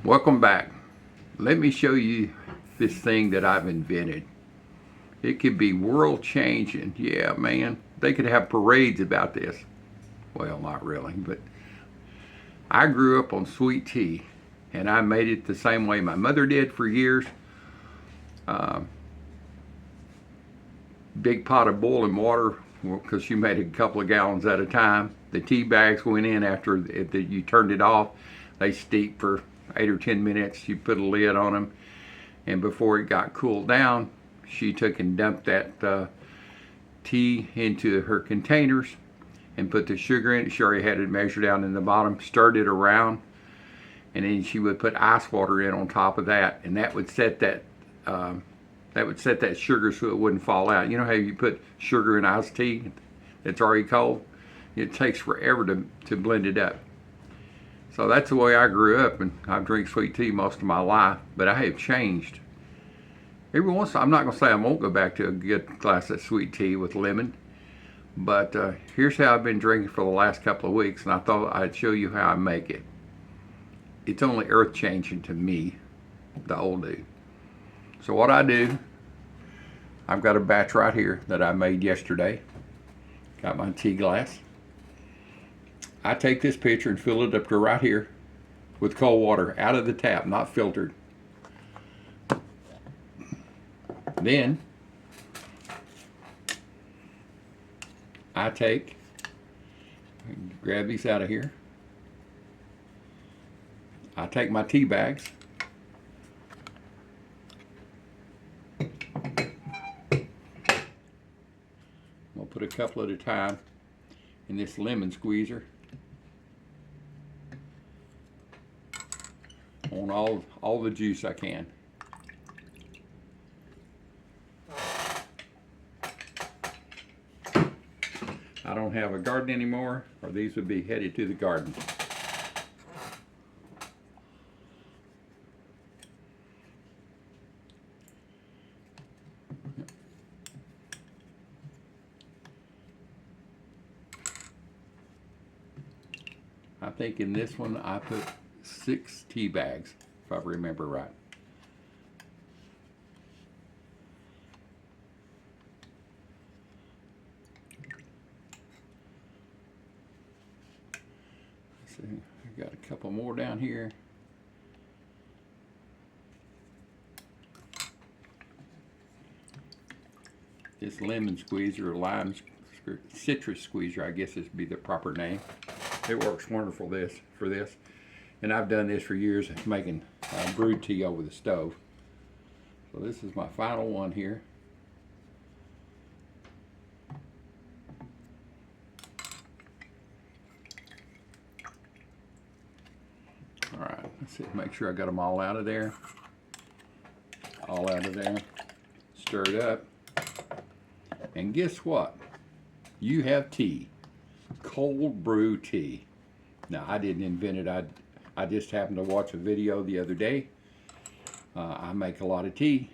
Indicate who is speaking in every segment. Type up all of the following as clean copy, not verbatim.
Speaker 1: Welcome back. Let me show you this thing that I've invented. It could be world changing. Yeah, man. They could have parades about this. Well, not really, but I grew up on sweet tea and I made it the same way my mother did for years. Uh, Big pot of boiling water because she made a couple of gallons at a time. The tea bags went in after you turned it off. They steeped for 8 or 10 minutes. You put a lid on them, and before it got cooled down, she took and dumped that tea into her containers and put the sugar in it. She already had it measured out in the bottom, stirred it around, and then she would put ice water in on top of that, and that would set that sugar so it wouldn't fall out. You know how you put sugar in iced tea that's already cold? It takes forever to blend it up. So that's the way I grew up, and I've drank sweet tea most of my life, but I have changed. Every once in a while, I'm not going to say I won't go back to a good glass of sweet tea with lemon, but here's how I've been drinking for the last couple of weeks, and I thought I'd show you how I make it. It's only earth changing to me, the old dude. So what I do, I've got a batch right here that I made yesterday. Got my tea glass. I take this pitcher and fill it up to right here with cold water out of the tap, not filtered. Then I grab these out of here. I take my tea bags. I'll put a couple at a time in this lemon squeezer on all the juice I can. I don't have a garden anymore, or these would be headed to the garden. I think in this one I put 6 tea bags, if I remember right. See, I got a couple more down here. This lemon squeezer, or lime citrus squeezer, I guess would be the proper name. It works wonderful for this. And I've done this for years, making brewed tea over the stove. So this is my final one here. All right, let's see, make sure I got them all out of there. All out of there. Stir it up. And guess what? You have tea. Cold brew tea. Now, I didn't invent it. I just happened to watch a video the other day. I make a lot of tea.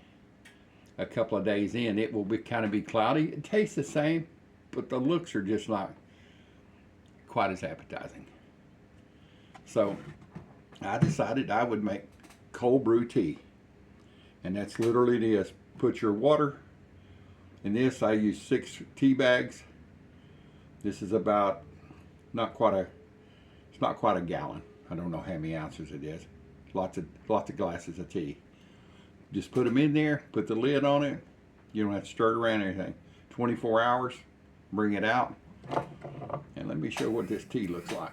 Speaker 1: A couple of days in, it will kind of be cloudy. It tastes the same, but the looks are just not quite as appetizing. So I decided I would make cold brew tea. And that's literally this. Put your water in this. I use 6 tea bags. This is about it's not quite a gallon. I don't know how many ounces it is. Lots of glasses of tea. Just put them in there, put the lid on it. You don't have to stir it around anything. 24 hours, bring it out. And let me show what this tea looks like.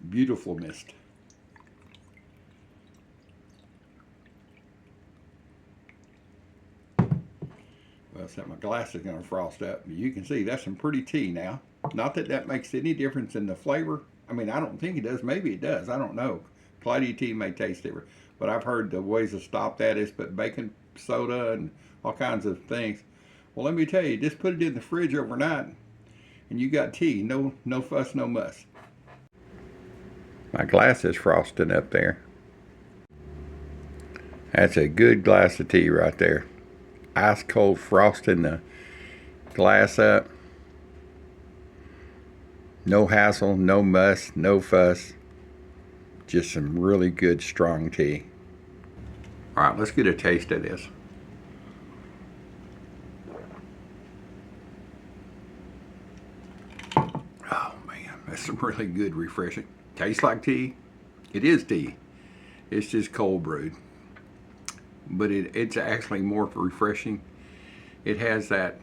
Speaker 1: Beautiful mist. Well, so my glass is going to frost up. But you can see that's some pretty tea now. Not that that makes any difference in the flavor. I mean, I don't think it does. Maybe it does. I don't know. Cloudy tea may taste different. But I've heard the ways to stop that is put baking soda and all kinds of things. Well, let me tell you, just put it in the fridge overnight and you got tea. No fuss, no muss. My glass is frosting up there. That's a good glass of tea right there. Ice cold frost in glass up. No hassle, no muss, no fuss. Just some really good strong tea. All right, let's get a taste of this. Oh man, that's some really good refreshing. Tastes like tea. It is tea. It's just cold brewed. But it's actually more refreshing. It has that,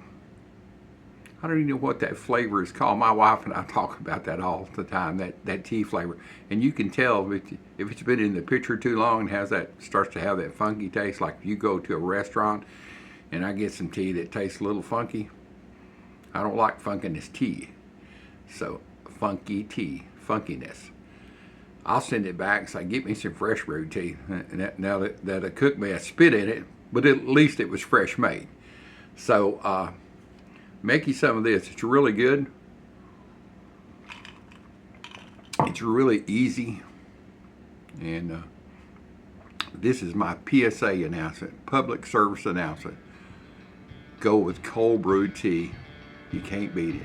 Speaker 1: I don't even know what that flavor is called. My wife and I talk about that all the time, that tea flavor. And you can tell if it's been in the pitcher too long and starts to have that funky taste, like if you go to a restaurant and I get some tea that tastes a little funky. I don't like funkiness tea. So funky tea, funkiness. I'll send it back and say, get me some fresh brewed tea. Now that a cook may have spit in it, but at least it was fresh made. So make you some of this. It's really good. It's really easy. And this is my PSA announcement, public service announcement. Go with cold brewed tea. You can't beat it.